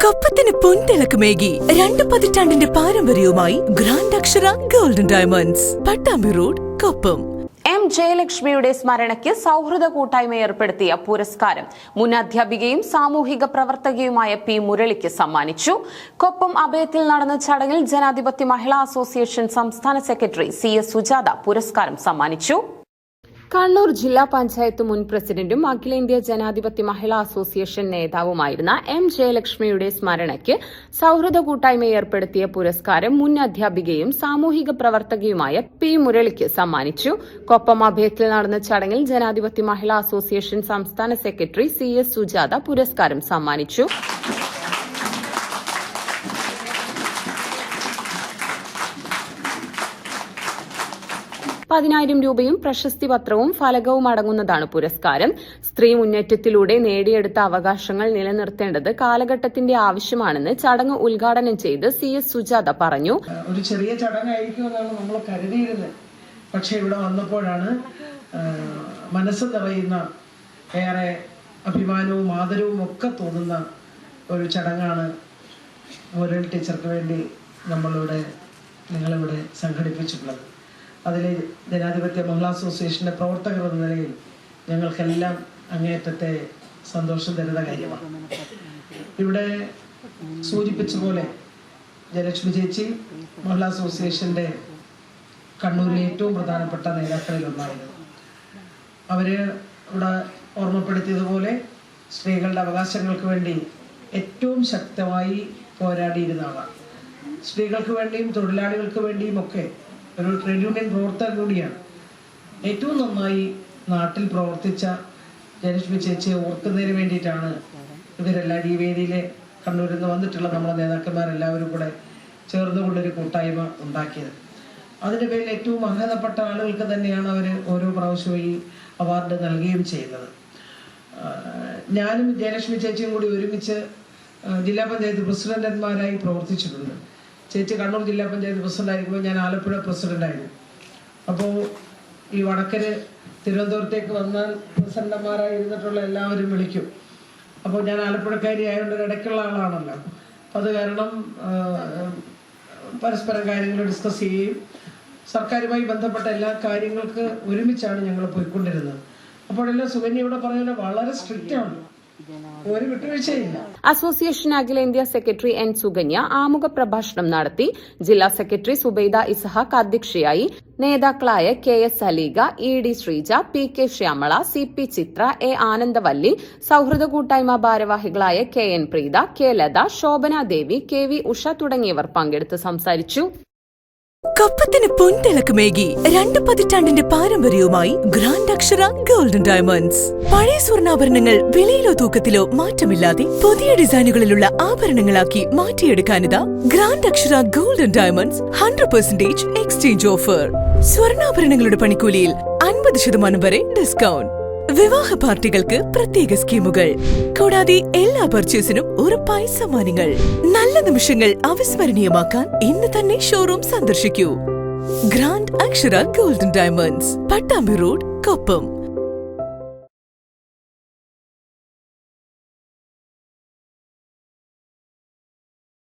കൊപ്പത്തിന് പൊൻതിളക്കമേകി 2 പതിറ്റാണ്ടിന്റെ പാരമ്പര്യവുമായി grand Akshara golden diamonds, Pattambi road, Koppam. M ജയലക്ഷ്മിയുടെ സ്മരണയ്ക്ക് സൗഹൃദ കൂട്ടായ്മ ഏർപ്പെടുത്തിയ പുരസ്കാരം മുൻ അധ്യാപികയും സാമൂഹിക പ്രവർത്തകയുമായ പി മുരളിക്ക് സമ്മാനിച്ചു. കൊപ്പം അഭയത്തിൽ നടന്ന ചടങ്ങിൽ ജനാധിപത്യ മഹിളാ അസോസിയേഷൻ സംസ്ഥാന സെക്രട്ടറി CS സുജാത പുരസ്കാരം സമ്മാനിച്ചു. കണ്ണൂർ ജില്ലാ പഞ്ചായത്ത് മുൻ പ്രസിഡന്റും അഖിലേന്ത്യാ ജനാധിപത്യ മഹിളാ അസോസിയേഷൻ നേതാവുമായിരുന്ന എം ജയലക്ഷ്മിയുടെ സ്മരണയ്ക്ക് സൗഹൃദ കൂട്ടായ്മ ഏർപ്പെടുത്തിയ പുരസ്കാരം മുൻ അധ്യാപികയും സാമൂഹിക പ്രവർത്തകയുമായ പി മുരളിക്ക് സമ്മാനിച്ചു. കൊപ്പം അഭയത്തിൽ നടന്ന ചടങ്ങിൽ ജനാധിപത്യ മഹിളാ അസോസിയേഷൻ സംസ്ഥാന സെക്രട്ടറി CS സുജാത പുരസ്കാരം സമ്മാനിച്ചു. രൂപയും പ്രശസ്തി പത്രവും ഫലകവും അടങ്ങുന്നതാണ് പുരസ്കാരം. സ്ത്രീ മുന്നേറ്റത്തിലൂടെ നേടിയെടുത്ത അവകാശങ്ങൾ നിലനിർത്തേണ്ടത് കാലഘട്ടത്തിന്റെ ആവശ്യമാണെന്ന് ചടങ്ങ് ഉദ്ഘാടനം ചെയ്ത് CS സുജാത പറഞ്ഞു. ഒരു ചെറിയ ചടങ്ങായിരിക്കുമെന്നാണ് നമ്മൾ കരുതിയിരുന്നത്. പക്ഷെ ഇവിടെ വന്നപ്പോഴാണ് മനസ്സ് നിറയുന്ന, ഏറെ അഭിമാനവും ആദരവും ഒക്കെ തോന്നുന്ന ഒരു ചടങ്ങാണ് മുരളി ടീച്ചർക്ക് വേണ്ടി നിങ്ങളിവിടെ സംഘടിപ്പിച്ചിട്ടുള്ളത്. അതിൽ ജനാധിപത്യ മഹിളാ അസോസിയേഷന്റെ പ്രവർത്തകർ എന്ന നിലയിൽ ഞങ്ങൾക്കെല്ലാം അങ്ങേയറ്റത്തെ സന്തോഷം തരുന്ന കാര്യമാണ്. ഇവിടെ സൂചിപ്പിച്ച പോലെ ജയലക്ഷ്മി ചേച്ചി മഹിളാ അസോസിയേഷന്റെ കണ്ണൂരിലെ ഏറ്റവും പ്രധാനപ്പെട്ട നേതാക്കളിൽ ഒന്നായിരുന്നു. അവര് ഇവിടെ ഓർമ്മപ്പെടുത്തിയതുപോലെ സ്ത്രീകളുടെ അവകാശങ്ങൾക്ക് വേണ്ടി ഏറ്റവും ശക്തമായി പോരാടിയിരുന്ന ആളാണ്. സ്ത്രീകൾക്ക് വേണ്ടിയും തൊഴിലാളികൾക്ക് വേണ്ടിയും ഒക്കെ ഒരു ട്രേഡ് യൂണിയൻ പ്രവർത്തകർ കൂടിയാണ്. ഏറ്റവും നന്നായി നാട്ടിൽ പ്രവർത്തിച്ച ജയലക്ഷ്മി ചേച്ചിയെ ഓർക്കുന്നതിന് വേണ്ടിയിട്ടാണ് ഇവരെല്ലാം ഈ വേദിയിൽ കണ്ണൂരിൽ നിന്ന് വന്നിട്ടുള്ള നമ്മുടെ നേതാക്കന്മാരെല്ലാവരും കൂടെ ചേർന്നുകൊണ്ടൊരു കൂട്ടായ്മ ഉണ്ടാക്കിയത്. അതിൻ്റെ പേരിൽ ഏറ്റവും അർഹതപ്പെട്ട ആളുകൾക്ക് തന്നെയാണ് അവർ ഓരോ പ്രാവശ്യവും ഈ അവാർഡ് നൽകുകയും ചെയ്യുന്നത്. ഞാനും ജയലക്ഷ്മി ചേച്ചിയും കൂടി ഒരുമിച്ച് ജില്ലാ പഞ്ചായത്ത് പ്രസിഡന്റന്മാരായി പ്രവർത്തിച്ചിട്ടുണ്ട്. ചേച്ചി കണ്ണൂർ ജില്ലാ പഞ്ചായത്ത് പ്രസിഡന്റ് ആയിരിക്കുമ്പോൾ ഞാൻ ആലപ്പുഴ പ്രസിഡന്റായിരുന്നു. അപ്പോൾ ഈ വടക്കര് തിരുവനന്തപുരത്തേക്ക് വന്നാൽ പ്രസിഡന്റുമാരായി ഇരുന്നിട്ടുള്ള എല്ലാവരും വിളിക്കും. അപ്പോൾ ഞാൻ ആലപ്പുഴക്കാരി ആയതുകൊണ്ട് ഇടയ്ക്കുള്ള ആളാണല്ലോ. അത് കാരണം പരസ്പരം കാര്യങ്ങൾ ഡിസ്കസ് ചെയ്യുകയും സർക്കാരുമായി ബന്ധപ്പെട്ട എല്ലാ കാര്യങ്ങൾക്ക് ഒരുമിച്ചാണ് ഞങ്ങൾ പോയിക്കൊണ്ടിരുന്നത്. അപ്പോഴെല്ലാം സുകന്യ ഇവിടെ പറഞ്ഞ വളരെ സ്ട്രിക്റ്റ് ആണ്, ഒരു വിട്ടുവീഴ്ചയില്ല. അസോസിയേഷൻ അഖിലേന്ത്യാ സെക്രട്ടറി N സുകന്യ ആമുഖ പ്രഭാഷണം നടത്തി. ജില്ലാ സെക്രട്ടറി സുബൈദ ഇസ്ഹാഖ് അധ്യക്ഷയായി. നേതാക്കളായ KS അലീഗ, ED Sreeja, PK Shyamala, CP Chithra, A Anandavalli, സൌഹൃദ കൂട്ടായ്മ ഭാരവാഹികളായ KN പ്രീത, K ലത, ശോഭന ദേവി, KV ഉഷ തുടങ്ങിയവർ പങ്കെടുത്ത് സംസാരിച്ചു. കൊപ്പത്തിന് പൊൻതിളക്കമേകി 2 പതിറ്റാണ്ടിന്റെ പാരമ്പര്യവുമായി ഗ്രാൻഡ് അക്ഷര ഗോൾഡൻ ഡയമണ്ട്സ്. പഴയ സ്വർണ്ണാഭരണങ്ങൾ വിലയിലോ തൂക്കത്തിലോ മാറ്റമില്ലാതെ പുതിയ ഡിസൈനുകളിലുള്ള ആഭരണങ്ങളാക്കി മാറ്റിയെടുക്കാനിതാ grand Akshara golden diamonds 100% exchange offer. സ്വർണ്ണാഭരണങ്ങളുടെ പണിക്കൂലിയിൽ 50% വരെ ഡിസ്കൗണ്ട്. വിവാഹ പാർട്ടികൾക്ക് പ്രത്യേക സ്കീമുകൾ. കൂടാതെ എല്ലാ പർച്ചേസിനും ഉറപ്പായ സമ്മാനങ്ങൾ. നല്ല നിമിഷങ്ങൾ അവിസ്മരണീയമാക്കാൻ ഇന്ന് തന്നെ ഷോറൂം സന്ദർശിക്കൂ. Grand Akshara golden diamonds, Pattambi road, Koppam.